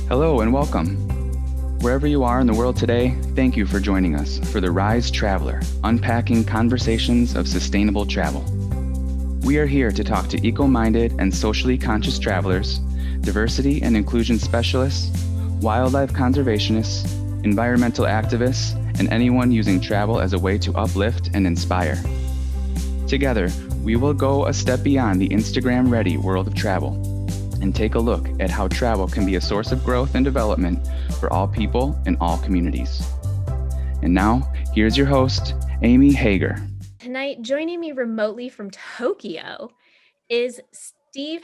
Hello and welcome. Wherever you are in the world today, thank you for joining us for the Rise Traveler, unpacking conversations of sustainable travel. We are here to talk to eco-minded and socially conscious travelers, diversity and inclusion specialists, wildlife conservationists, environmental activists, and anyone using travel as a way to uplift and inspire. Together, we will go a step beyond the Instagram-ready world of travel and take a look at how travel can be a source of growth and development for all people in all communities. And now, here's your host, Amy Hager. Tonight, joining me remotely from Tokyo is Steve.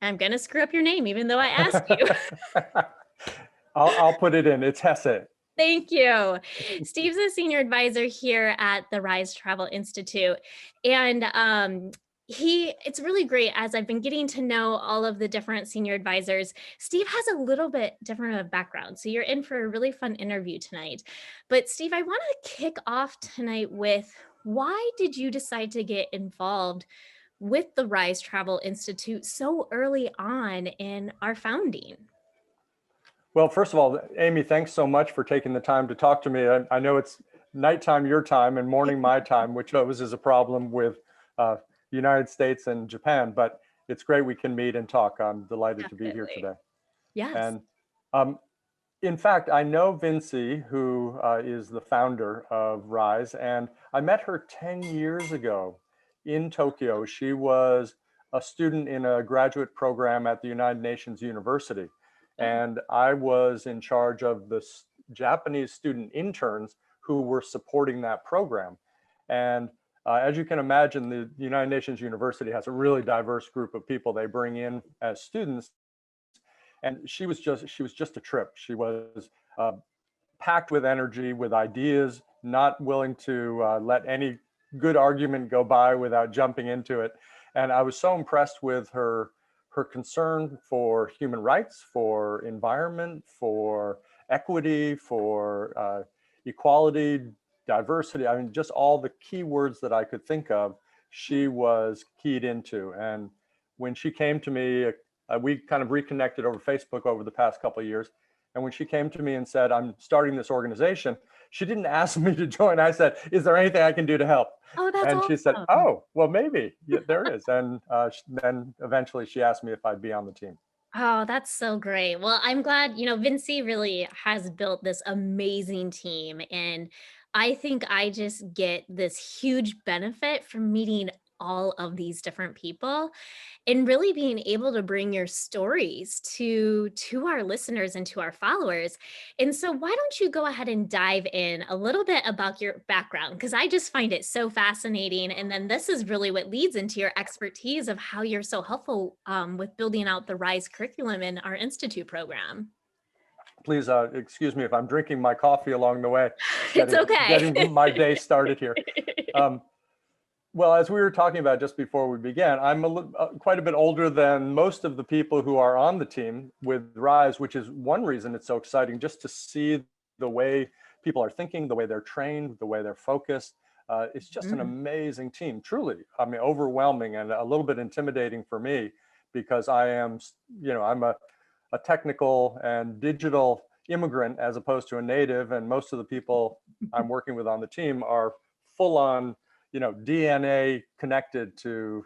I'm going to screw up your name, even though I asked you. I'll put it in. It's Hesse. Thank you. Steve's a senior advisor here at the Rise Travel Institute. And it's really great as I've been getting to know all of the different senior advisors. Steve has a little bit different of a background. So you're in for a really fun interview tonight. But Steve, I want to kick off tonight with, why did you decide to get involved with the Rise Travel Institute so early on in our founding? Well, first of all, Amy, thanks so much for taking the time to talk to me. I know it's nighttime your time and morning my time, which always is a problem with the United States and Japan, but it's great we can meet and talk. I'm delighted to be here today. Yes. And in fact, I know Vinci, who is the founder of Rise, and I met her 10 years ago in Tokyo. She was a student in a graduate program at the United Nations University. And I was in charge of the Japanese student interns who were supporting that program. And as you can imagine, the United Nations University has a really diverse group of people they bring in as students. And she was just a trip. She was packed with energy, with ideas, not willing to let any good argument go by without jumping into it. And I was so impressed with her concern for human rights, for environment, for equity, for equality, diversity. I mean, just all the key words that I could think of, she was keyed into. And when she came to me, we kind of reconnected over Facebook over the past couple of years. And when she came to me and said, I'm starting this organization, she didn't ask me to join. I said, is there anything I can do to help? Oh, that's and awesome. She said, oh, well, maybe. Yeah, there is. And then eventually she asked me if I'd be on the team. Oh, that's so great. Well, I'm glad, Vinci really has built this amazing team. And I think I just get this huge benefit from meeting all of these different people and really being able to bring your stories to our listeners and to our followers. And so why don't you go ahead and dive in a little bit about your background, because I just find it so fascinating. And then this is really what leads into your expertise of how you're so helpful with building out the RISE curriculum in our Institute program. Please excuse me if I'm drinking my coffee along the way. It's okay. Getting my day started here. Well, as we were talking about just before we began, I'm quite a bit older than most of the people who are on the team with RISE, which is one reason it's so exciting, just to see the way people are thinking, the way they're trained, the way they're focused. It's just an amazing team, truly. I mean, overwhelming and a little bit intimidating for me, because I am, I'm a technical and digital immigrant as opposed to a native. And most of the people I'm working with on the team are full on, DNA connected to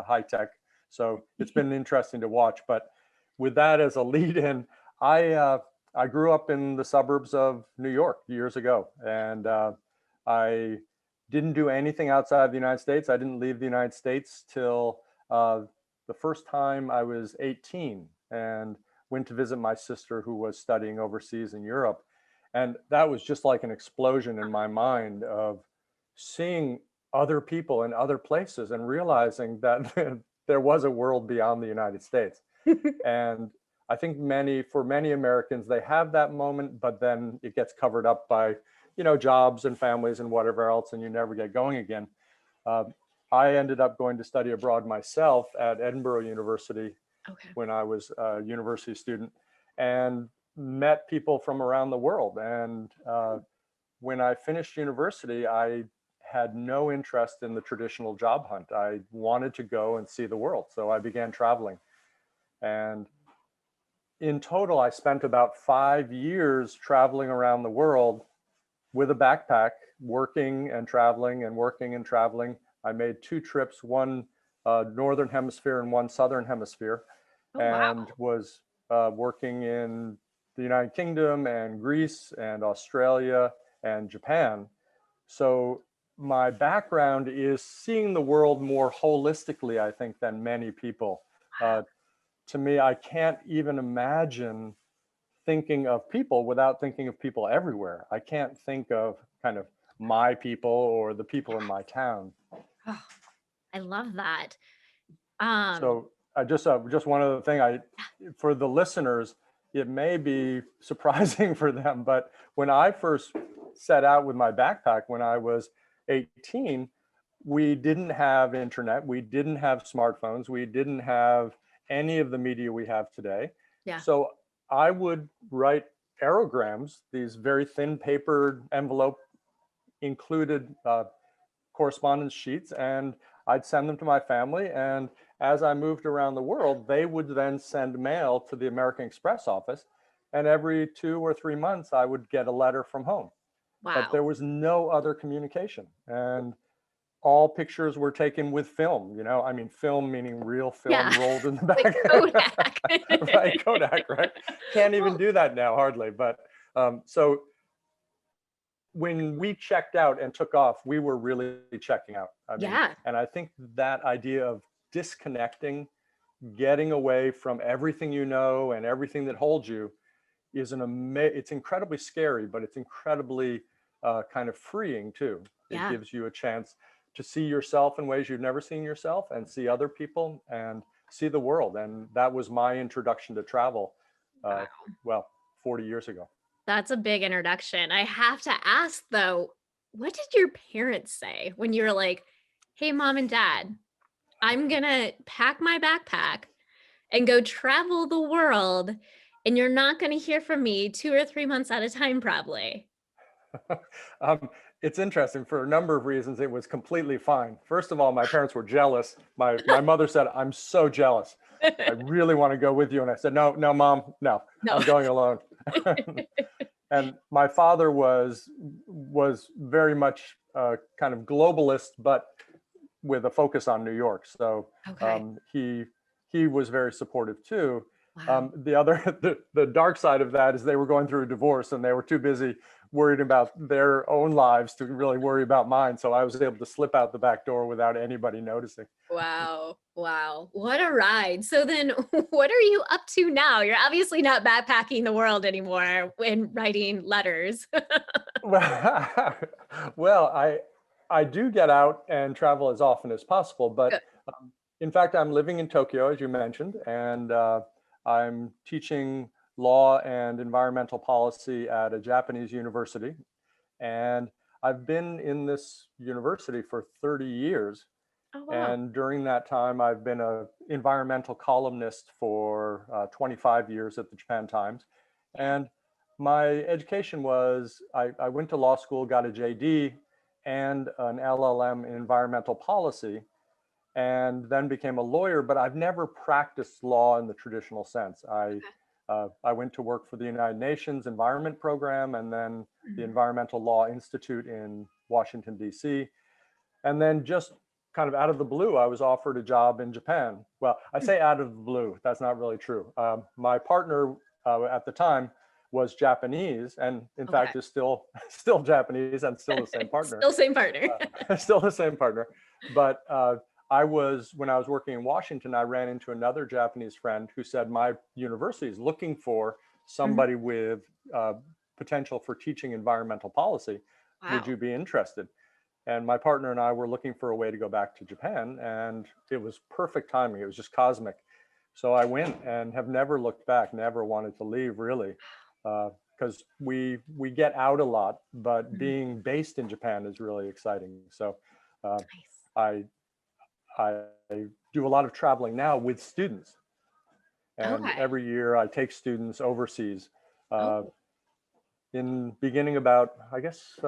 high tech. So it's been interesting to watch. But with that as a lead in, I grew up in the suburbs of New York years ago, and I didn't do anything outside of the United States. I didn't leave the United States till the first time I was 18 and went to visit my sister who was studying overseas in Europe. And that was just like an explosion in my mind of seeing other people in other places and realizing that there was a world beyond the United States. And I think for many Americans, they have that moment, but then it gets covered up by, jobs and families and whatever else, and you never get going again. I ended up going to study abroad myself at Edinburgh University when I was a university student, and met people from around the world. And when I finished university, I had no interest in the traditional job hunt. I wanted to go and see the world. So I began traveling. And in total, I spent about 5 years traveling around the world with a backpack, working and traveling and working and traveling. I made 2 trips, one Northern Hemisphere and one Southern Hemisphere, Oh, wow. and was working in the United Kingdom and Greece and Australia and Japan. So my background is seeing the world more holistically, I think, than many people. To me, I can't even imagine thinking of people without thinking of people everywhere. I can't think of kind of my people or the people in my town. Oh, I love that. So I just one other thing, for the listeners, it may be surprising for them, but when I first set out with my backpack when I was 18, we didn't have internet, we didn't have smartphones, we didn't have any of the media we have today. Yeah. So I would write aerograms, these very thin papered envelope included correspondence sheets, and I'd send them to my family. And as I moved around the world, they would then send mail to the American Express office. And every 2 or 3 months, I would get a letter from home. Wow. But there was no other communication. And all pictures were taken with film, I mean, film meaning real film rolled in the back. Like Kodak. Right, Kodak, right? Can't even do that now, hardly. But so when we checked out and took off, we were really checking out. I mean, and I think that idea of disconnecting, getting away from everything and everything that holds you is it's incredibly scary, but it's incredibly kind of freeing too. It gives you a chance to see yourself in ways you've never seen yourself, and see other people and see the world. And that was my introduction to travel, well, 40 years ago. That's a big introduction. I have to ask though, what did your parents say when you were like, hey, mom and dad, I'm gonna pack my backpack and go travel the world, and you're not gonna hear from me 2 or 3 months at a time, probably? It's interesting for a number of reasons. It was completely fine. First of all, my parents were jealous. My mother said, I'm so jealous. I really want to go with you. And I said, no, mom, no. I'm going alone. And my father was very much kind of globalist, but with a focus on New York. So he was very supportive too. Wow. The dark side of that is they were going through a divorce, and they were too busy worried about their own lives to really worry about mine. So I was able to slip out the back door without anybody noticing. Wow. What a ride. So then what are you up to now? You're obviously not backpacking the world anymore and writing letters. Well, I do get out and travel as often as possible, but in fact, I'm living in Tokyo, as you mentioned, and I'm teaching law and environmental policy at a Japanese university. And I've been in this university for 30 years. Oh, wow. And during that time, I've been an environmental columnist for 25 years at the Japan Times. And my education was, I went to law school, got a JD and an LLM in environmental policy, and then became a lawyer, but I've never practiced law in the traditional sense. I went to work for the United Nations Environment Program, and then the Environmental Law Institute in Washington, D.C. And then just kind of out of the blue, I was offered a job in Japan. Well, I say out of the blue, that's not really true. My partner at the time was Japanese, and in fact is still Japanese, and still the same partner. Still same partner. Still the same partner. But when I was working in Washington, I ran into another Japanese friend who said, my university is looking for somebody with potential for teaching environmental policy. Wow. Would you be interested? And my partner and I were looking for a way to go back to Japan, and it was perfect timing. It was just cosmic. So I went and have never looked back, never wanted to leave, really, because we get out a lot, but being based in Japan is really exciting. So I do a lot of traveling now with students, and every year I take students overseas. In beginning about, I guess,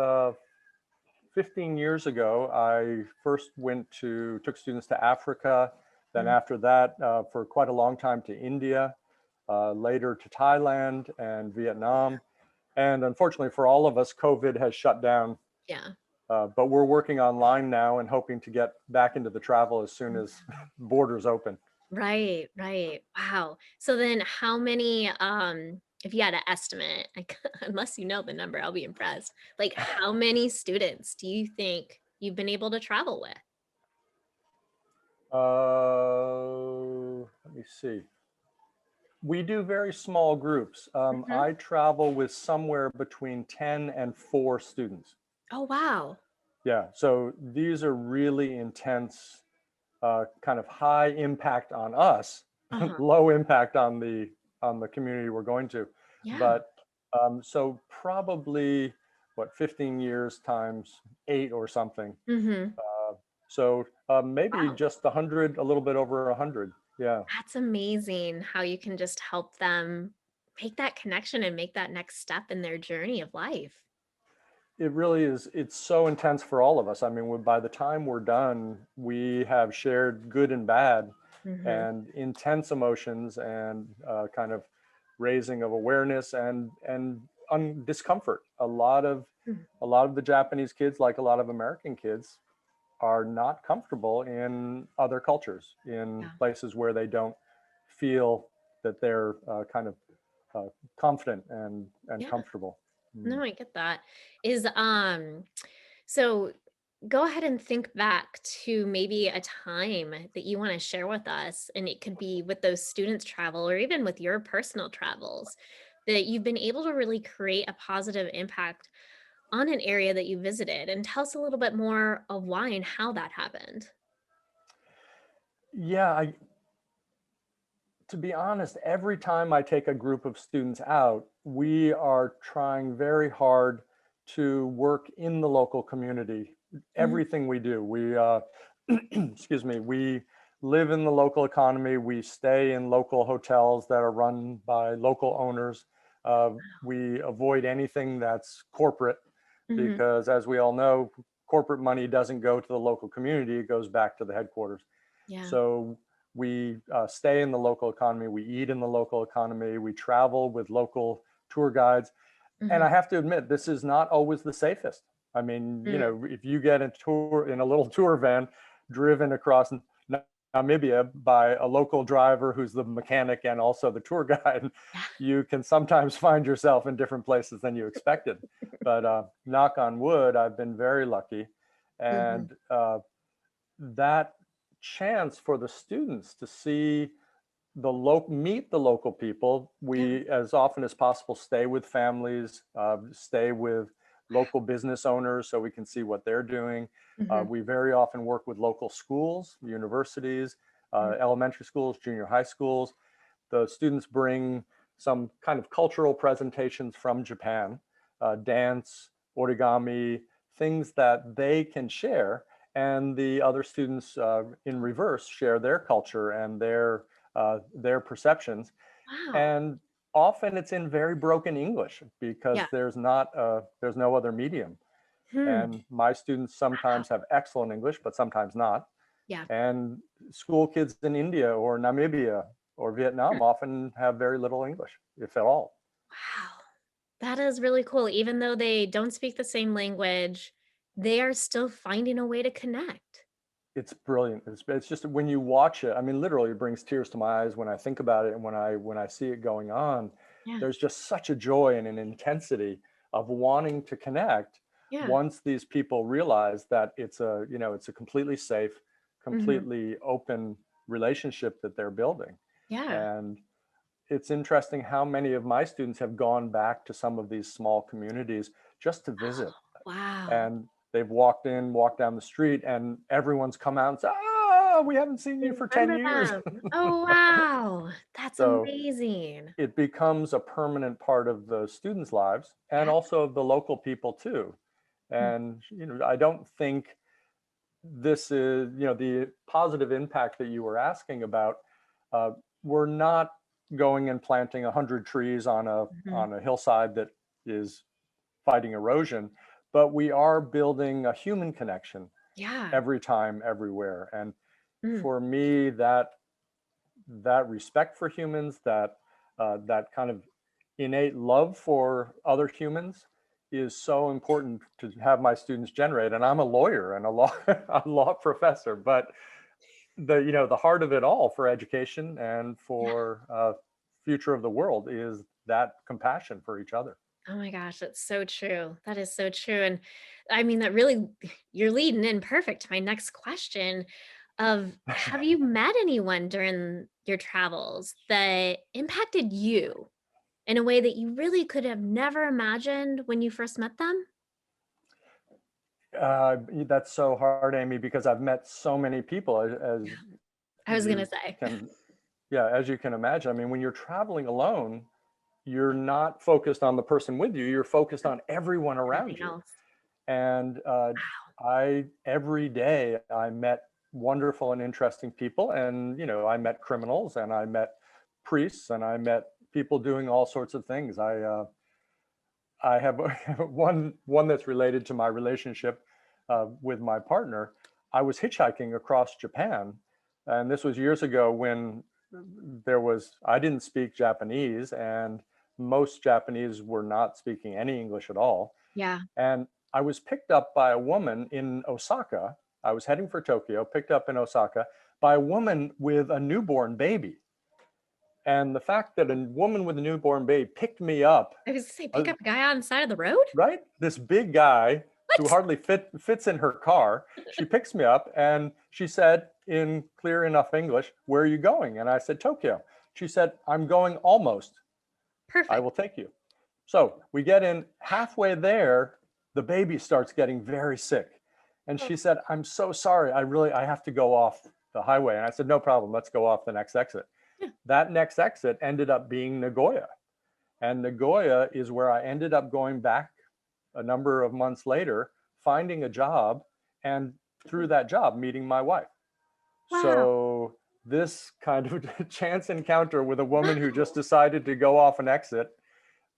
15 years ago, I first took students to Africa. Then after that, for quite a long time, to India. later to Thailand and Vietnam. And unfortunately for all of us, COVID has shut down. Yeah. But we're working online now and hoping to get back into the travel as soon as borders open. Right, right. Wow. So then how many, if you had an estimate, like, unless you know the number, I'll be impressed. Like, how many students do you think you've been able to travel with? Let me see. We do very small groups. Mhm. I travel with somewhere between 10 and 4 students. Oh, wow. Yeah, so these are really intense, kind of high impact on us, Uh-huh. low impact on the community we're going to. Yeah. But so probably what 15 years times 8 or something. Mhm. So maybe Wow. just 100, a little bit over 100. Yeah. That's amazing how you can just help them make that connection and make that next step in their journey of life. It really is. It's so intense for all of us. I mean, by the time we're done, we have shared good and bad Mhm. and intense emotions and kind of raising of awareness and discomfort. Mm. A lot of the Japanese kids, like a lot of American kids, are not comfortable in other cultures, in Yeah. places where they don't feel that they're kind of confident and Yeah. comfortable. Mm. No, I get that. Is so go ahead and think back to maybe a time that you want to share with us, and it could be with those students travel or even with your personal travels, that you've been able to really create a positive impact on an area that you visited, and tell us a little bit more of why and how that happened. Yeah, to be honest, every time I take a group of students out, we are trying very hard to work in the local community. Mhm. Everything we do, excuse me, we live in the local economy. We stay in local hotels that are run by local owners. We avoid anything that's corporate Mhm. because, as we all know, corporate money doesn't go to the local community, it goes back to the headquarters. Yeah. So we stay in the local economy, we eat in the local economy, we travel with local tour guides. And Mhm. I have to admit, this is not always the safest. I mean, you Mm. know, if you get in a little tour van driven across Namibia by a local driver who's the mechanic and also the tour guide, Yeah. you can sometimes find yourself in different places than you expected. But knock on wood, I've been very lucky. Mhm. And that chance for the students to see meet the local people. Yeah. We, as often as possible, stay with families, stay with local business owners so we can see what they're doing. Mhm. We very often work with local schools, universities, Mm. elementary schools, junior high schools. The students bring some kind of cultural presentations from Japan, dance, origami, things that they can share. And the other students in reverse share their culture and their perceptions. Wow. And often it's in very broken English Yeah. because there's no other medium. Hmm. And my students Wow. sometimes have excellent English, but sometimes not. Yeah. And school kids in India or Namibia or Hmm. Vietnam often have very little English, if at all. Wow. That is really cool. Even though they don't speak the same language, they are still finding a way to connect. It's brilliant. It's just when you watch it, I mean, literally it brings tears to my eyes when I think about it and when I see it going on. Yeah. There's just such a joy and an intensity of wanting to connect Yeah. once these people realize that it's a completely safe, Hmm. completely open relationship that they're building. Yeah. And it's interesting how many of my students have gone back to some of these small communities just to visit. Wow. And they've walked down the street, and everyone's come out and said, "Ah, we haven't seen you for 10 Remember years." them. Oh, wow. That's So amazing. it becomes a permanent part of the students' lives and Yeah. also of the local people too. Mm. And I don't think this is, the positive impact that you were asking about. Uh, we're not going and planting 100 trees on a Mhm. hillside that is fighting erosion, but we are building a human connection Yeah. every time, everywhere. And Mm. for me, that respect for humans, that that kind of innate love for other humans is so important to have my students generate. And I'm a lawyer and a law a law professor, but the heart of it all for education and for future of the world is that compassion for each other. Oh my gosh, that's so true. That is so true. And I mean, that really, you're leading in perfect to my next question of, have you met anyone during your travels that impacted you in a way that you really could have never imagined when you first met them? That's so hard, Amy, because I've met so many people, as I was gonna you say. can, yeah, as you can imagine. I mean, when you're traveling alone, you're not focused on the person with you. You're focused on everyone around Everything you. else. And every day I met wonderful and interesting people. And, I met criminals and I met priests and I met people doing all sorts of things. I have one that's related to my relationship with my partner. I was hitchhiking across Japan, and this was years ago when I didn't speak Japanese, and most Japanese were not speaking any English at all. Yeah. And I was picked up by a woman in Osaka. I was heading for Tokyo, picked up in Osaka by a woman with a newborn baby. And the fact that a woman with a newborn baby picked me up, I was gonna say, pick up a guy on the side of the road? right? This big guy who What? hardly fits in her car. She picks me up and she said in clear enough English, "Where are you going?" And I said, "Tokyo." She said, "I'm going almost. I Perfect. will take you." So we get in halfway there, the baby starts getting very sick. And Oh, she said, "I'm so sorry. I have to go off the highway." And I said, "No problem. Let's go off the next exit." yeah. That next exit ended up being Nagoya. And Nagoya is where I ended up going back a number of months later, finding a job, and through that job, meeting my wife. Wow. So this kind of chance encounter with a woman who just decided to go off an exit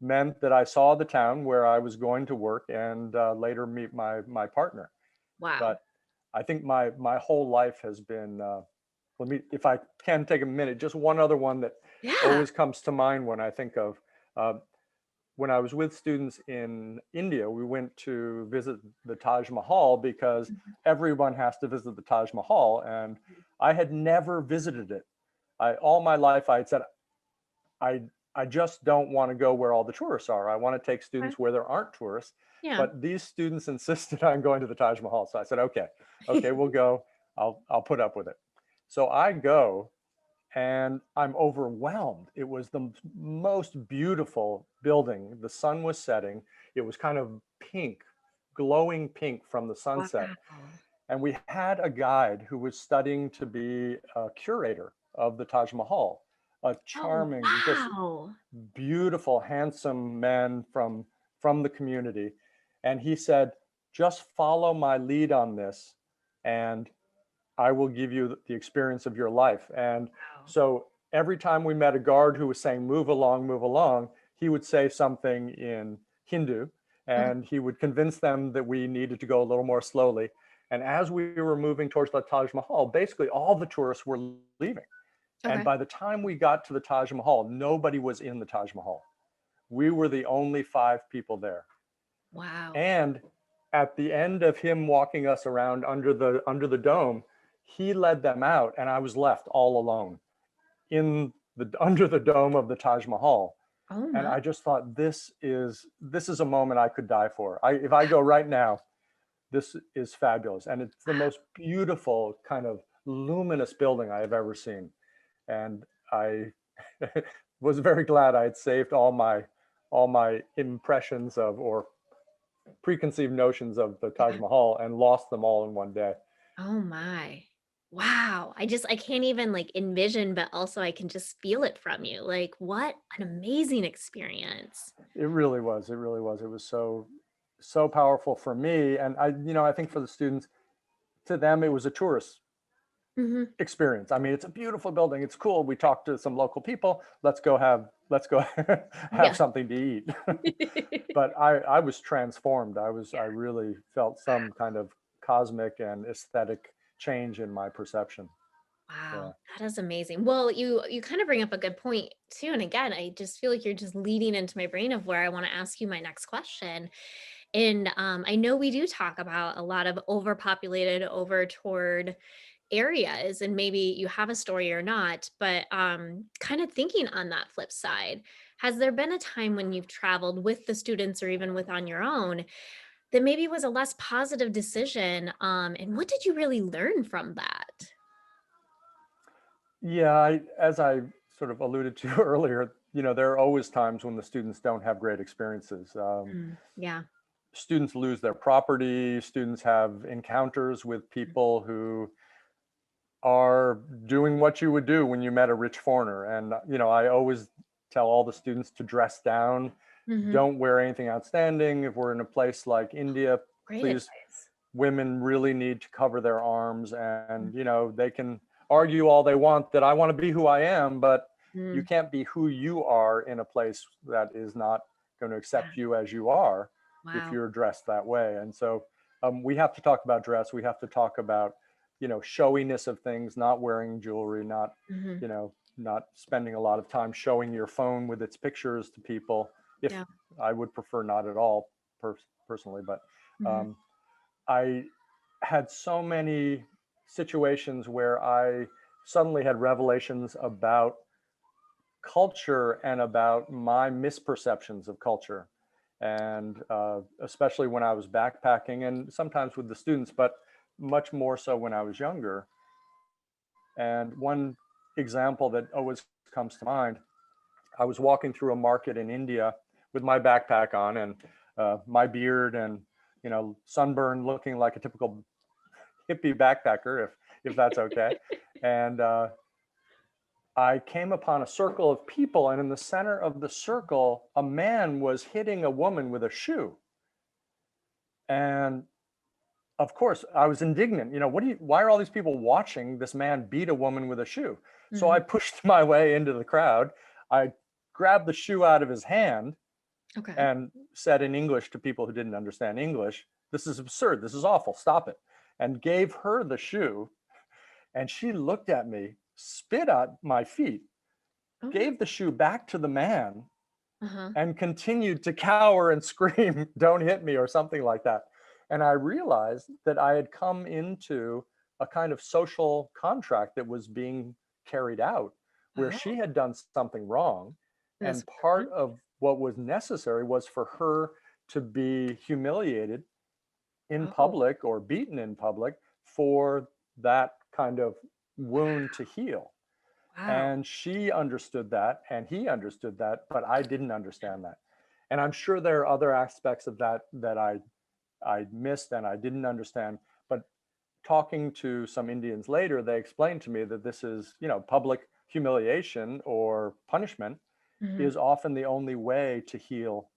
meant that I saw the town where I was going to work and later meet my partner. Wow. But I think my whole life has been. Let me, if I can take a minute, just one other one that Yeah. always comes to mind when I think of. Uh, when I was with students in India, we went to visit the Taj Mahal because Mhm. everyone has to visit the Taj Mahal, and I had never visited it. All my life I had said, I I just don't want to go where all the tourists are. I want to take Okay. students where there aren't tourists. Yeah. But these students insisted on going to the Taj Mahal. So I said, okay, we'll go. I'll put up with it. So I go and I'm overwhelmed. It was the most beautiful building. The sun was setting. It was kind of pink, glowing pink from the sunset. Wow. And we had a guide who was studying to be a curator of the Taj Mahal, a Oh, charming, just wow. beautiful, handsome man from the community. And he said, "Just follow my lead on this, and I will give you the experience of your life." And Wow. so every time we met a guard who was saying, move along, he would say something in Hindu, Okay. and he would convince them that we needed to go a little more slowly. And as we were moving towards the Taj Mahal, basically all the tourists were leaving. And Okay. by the time we got to the Taj Mahal, nobody was in the Taj Mahal. We were the only 5 people there. Wow. And at the end of him walking us around under the dome, he led them out, and I was left all alone in the under the dome of the Taj Mahal. Oh And my. I just thought, this is a moment I could die for. If I go right now, this is fabulous, and it's the most beautiful kind of luminous building I have ever seen. And I was very glad I had saved all my impressions of, or preconceived notions of, the Taj Yeah. Mahal and lost them all in one day. Oh my. Wow. I can't even like envision, but also I can just feel it from you. Like, what an amazing experience. It really was. It really was. It was so powerful for me, and I think for the students, to them it was a tourist Hmm. experience. I mean, it's a beautiful building. It's cool. We talked to some local people. Let's go have Yeah. something to eat. But I was transformed. I really felt some kind of cosmic and aesthetic change in my perception. Wow, Yeah. that is amazing. Well, you kind of bring up a good point too. And again, I just feel like you're just leading into my brain of where I want to ask you my next question. And I know we do talk about a lot of overpopulated, over toured areas, and maybe you have a story or not, but kind of thinking on that flip side, has there been a time when you've traveled with the students or even with on your own that maybe was a less positive decision? And what did you really learn from that? Yeah, as I sort of alluded to earlier, there are always times when the students don't have great experiences. Yeah. Students lose their property, students have encounters with people who are doing what you would do when you met a rich foreigner. And, I always tell all the students to dress down, Hmm. don't wear anything outstanding. If we're in a place like India, Great please, advice. women really need to cover their arms, and they can argue all they want that I want to be who I am, but you Mm, can't be who you are in a place that is not going to yeah. accept you as you are if Wow. you're dressed that way. And so we have to talk about dress. We have to talk about showiness of things, not wearing jewelry, not Hmm. not spending a lot of time showing your phone with its pictures to people. If Yeah. I would prefer not at all personally, but Hmm. um, I had so many situations where I suddenly had revelations about culture and about my misperceptions of culture. And especially when I was backpacking and sometimes with the students, but much more so when I was younger. And one example that always comes to mind, I was walking through a market in India with my backpack on and my beard and, sunburn, looking like a typical hippie backpacker, if that's okay. And I came upon a circle of people, and in the center of the circle, a man was hitting a woman with a shoe. And of course, I was indignant. Why are all these people watching this man beat a woman with a shoe? So Hmm. I pushed my way into the crowd. I grabbed the shoe out of his hand Okay. and said in English to people who didn't understand English, "This is absurd. This is awful. Stop it." And gave her the shoe. And she looked at me, spit at my feet, Oh no. gave the shoe back to the man, Uh-huh. and continued to cower and scream, "Don't hit me," or something like that. And I realized that I had come into a kind of social contract that was being carried out where Wow. she had done something wrong. This And part woman. of what was necessary was for her to be humiliated in Oh, public or beaten in public for that kind of wound to heal. wow. And she understood that and he understood that, but I didn't understand that. And I'm sure there are other aspects of that that I missed and I didn't understand. But talking to some Indians later, they explained to me that this is, public humiliation or punishment Hmm. is often the only way to heal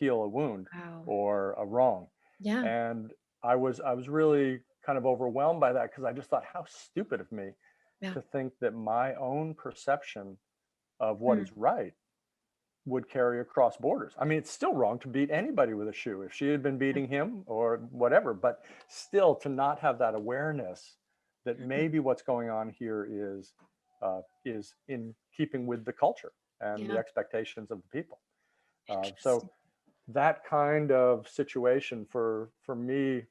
a wound Wow. or a wrong. Yeah. And I was really kind of overwhelmed by that because I just thought, how stupid of me Yeah. to think that my own perception of what Mm. is right would carry across borders. I mean, it's still wrong to beat anybody with a shoe if she had been beating him or whatever, but still to not have that awareness that Mm. maybe what's going on here is in keeping with the culture and the Yeah. expectations of the people. So Interesting. that kind of situation for me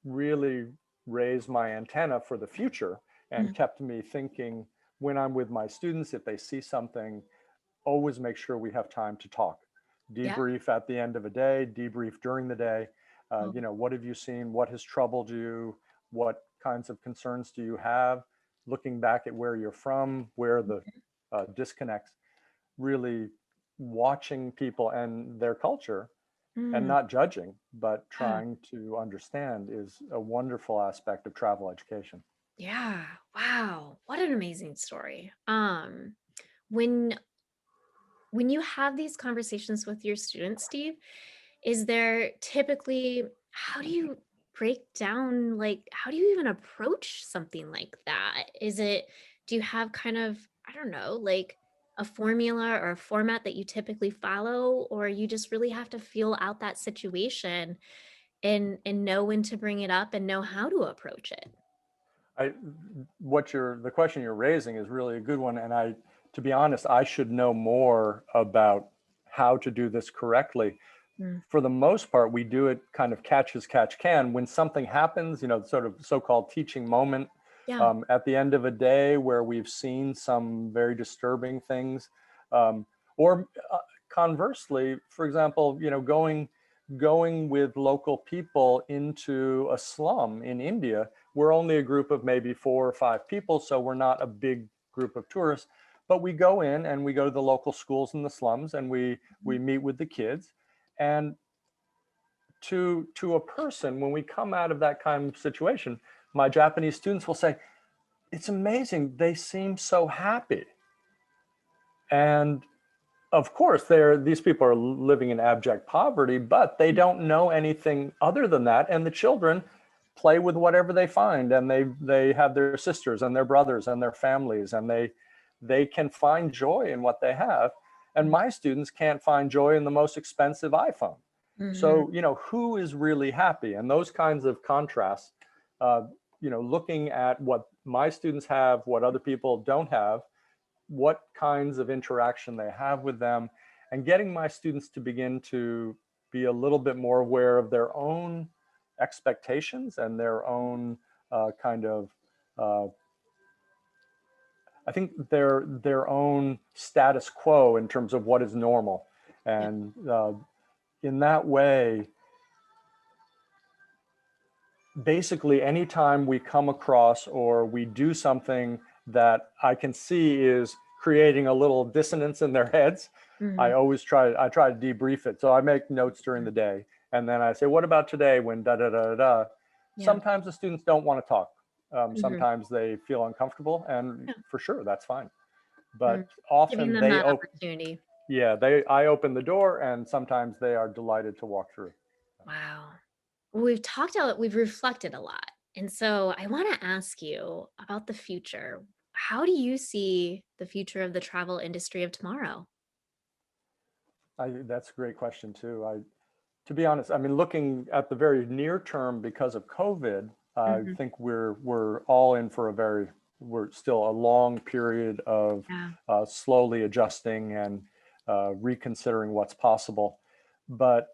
really raised my antenna for the future and Mm. kept me thinking when I'm with my students, if they see something, always make sure we have time to talk. Yeah. Debrief at the end of a day, debrief during the day. Oh, What have you seen? What has troubled you? What kinds of concerns do you have? Looking back at where you're from, where the disconnects, really watching people and their culture and mm. not judging, but Yeah. trying to understand is a wonderful aspect of travel education. Yeah. Wow. What an amazing story. When you have these conversations with your students, Steve, is there typically, how do you break down, like, how do you even approach something like that? Do you have kind of, I don't know, like a formula or a format that you typically follow, or you just really have to feel out that situation and know when to bring it up and know how to approach it? I, the question you're raising is really a good one. And to be honest, I should know more about how to do this correctly. Mm. For the most part, we do it kind of catch as catch can. When something happens, sort of so-called teaching moment, Yeah. at the end of a day where we've seen some very disturbing things, or conversely, for example, going with local people into a slum in India. We're only a group of maybe 4 or 5 people, so we're not a big group of tourists, but we go in and we go to the local schools in the slums and we meet with the kids. And to a person, when we come out of that kind of situation, my Japanese students will say, it's amazing, they seem so happy. And of course, these people are living in abject poverty, but they don't know anything other than that. And the children play with whatever they find, and they have their sisters and their brothers and their families, and they can find joy in what they have. And my students can't find joy in the most expensive iPhone. Mm-hmm. So, who is really happy? And those kinds of contrasts, looking at what my students have, what other people don't have, what kinds of interaction they have with them, and getting my students to begin to be a little bit more aware of their own expectations and their own kind of, I think their own status quo in terms of what is normal. And in that way, basically, anytime we come across or we do something that I can see is creating a little dissonance in their heads, Mm-hmm. I try to debrief it. So I make notes during the day, and then I say, what about today when da da da da da? Yeah. Sometimes the students don't want to talk. Mm-hmm. Sometimes they feel uncomfortable, and for sure, that's fine. But Giving often them that opportunity. Yeah, I open the door, and sometimes they are delighted to walk through. Wow. We've reflected a lot. And so I want to ask you about the future. How do you see the future of the travel industry of tomorrow? That's a great question too. To be honest, I mean, looking at the very near term because of COVID, I Mm-hmm. think we're all in for we're still a long period of slowly adjusting and reconsidering what's possible. But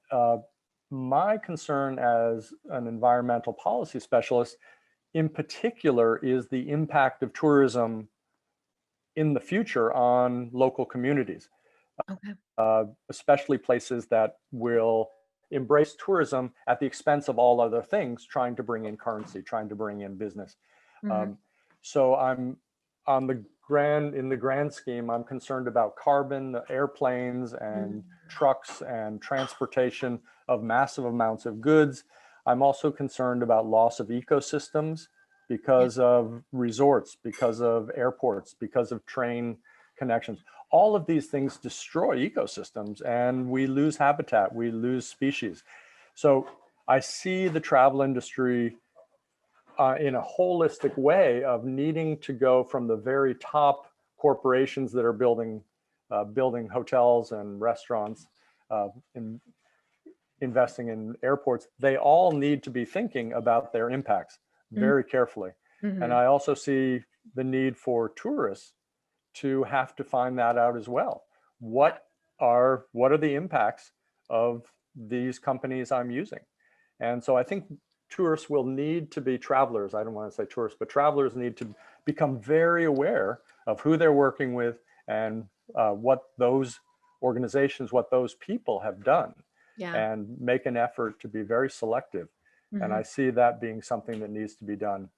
my concern as an environmental policy specialist in particular is the impact of tourism in the future on local communities, Okay. especially places that will embrace tourism at the expense of all other things, trying to bring in currency, trying to bring in business. Mm-hmm. So I'm in the grand scheme, I'm concerned about carbon, airplanes and trucks and transportation of massive amounts of goods. I'm also concerned about loss of ecosystems because of resorts, because of airports, because of train connections. All of these things destroy ecosystems and we lose habitat, we lose species. So I see the travel industry in a holistic way of needing to go from the very top corporations that are building hotels and restaurants, investing in airports. They all need to be thinking about their impacts very carefully. Mm-hmm. And I also see the need for tourists to have to find that out as well. What are the impacts of these companies I'm using? And so I think tourists will need to be travelers. I don't want to say tourists, but travelers need to become very aware of who they're working with and what those organizations, what those people have done, and make an effort to be very selective. And I see that being something that needs to be done,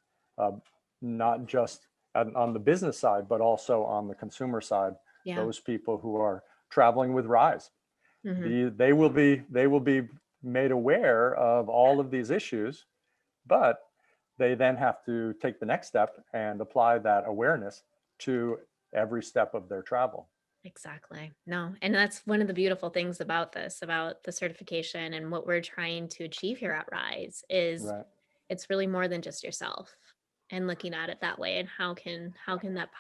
not just on the business side, but also on the consumer side. Those people who are traveling with Rise, they will be made aware of all of these issues, but they then have to take the next step and apply that awareness to every step of their travel. Exactly. No. And that's one of the beautiful things about this, about the certification and what we're trying to achieve here at Rise is it's really more than just yourself and looking at it that way. And how can that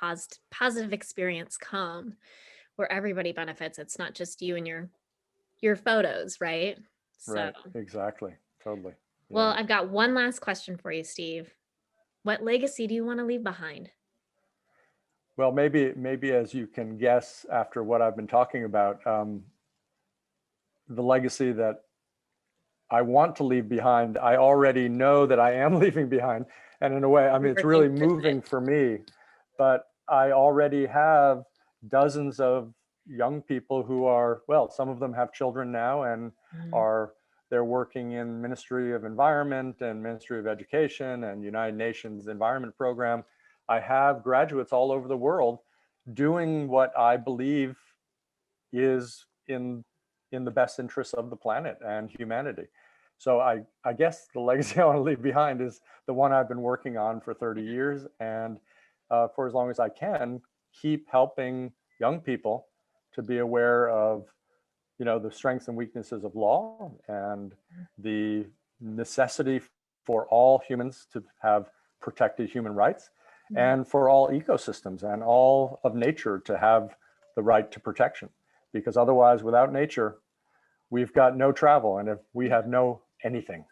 positive experience come where everybody benefits? It's not just you and your photos, right? So, Right. Exactly. Totally. well, I've got one last question for you, Steve. What legacy do you want to leave behind? Well, maybe as you can guess after what I've been talking about, the legacy that I want to leave behind, I already know that I am leaving behind. And in a way, I mean, it's really moving for me, but I already have dozens of young people who are, well, some of them have children now and they're working in Ministry of Environment and Ministry of Education and United Nations Environment Program. I have graduates all over the world doing what I believe is in the best interests of the planet and humanity. So I guess the legacy I want to leave behind is the one I've been working on for 30 years and for as long as I can, keep helping young people to be aware of, the strengths and weaknesses of law and the necessity for all humans to have protected human rights and for all ecosystems and all of nature to have the right to protection. Because otherwise, without nature, we've got no travel, and if we have no anything.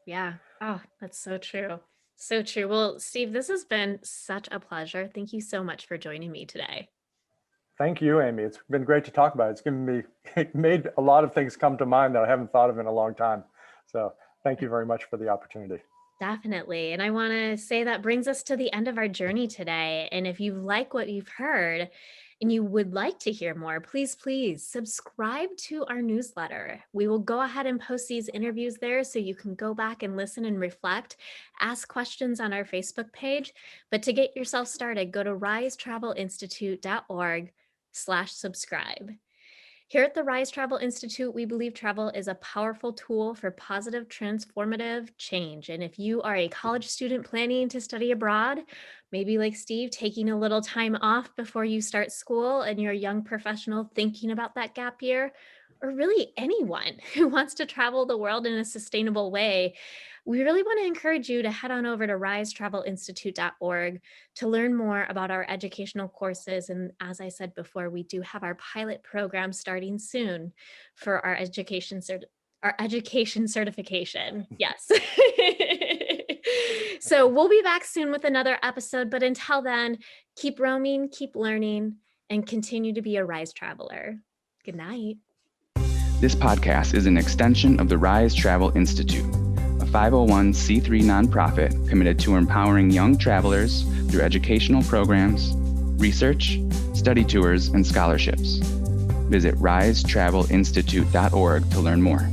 Yeah. Oh, that's so true. So true. Well, Steve, this has been such a pleasure. Thank you so much for joining me today. Thank you, Amy. It's been great to talk about. It made a lot of things come to mind that I haven't thought of in a long time. So thank you very much for the opportunity. Definitely. And I want to say that brings us to the end of our journey today. And if you like what you've heard and you would like to hear more, please subscribe to our newsletter. We will go ahead and post these interviews there so you can go back and listen and reflect, ask questions on our Facebook page. But to get yourself started, go to risetravelinstitute.org/subscribe. Here at the Rise Travel Institute, we believe travel is a powerful tool for positive, transformative change. And if you are a college student planning to study abroad, maybe like Steve, taking a little time off before you start school, and you're a young professional thinking about that gap year, or really anyone who wants to travel the world in a sustainable way, we really want to encourage you to head on over to risetravelinstitute.org to learn more about our educational courses. And as I said before, we do have our pilot program starting soon for our education certification. Yes. So we'll be back soon with another episode, but until then, keep roaming, keep learning, and continue to be a Rise Traveler. Good night. This podcast is an extension of the Rise Travel Institute, a 501c3 nonprofit committed to empowering young travelers through educational programs, research, study tours, and scholarships. Visit risetravelinstitute.org to learn more.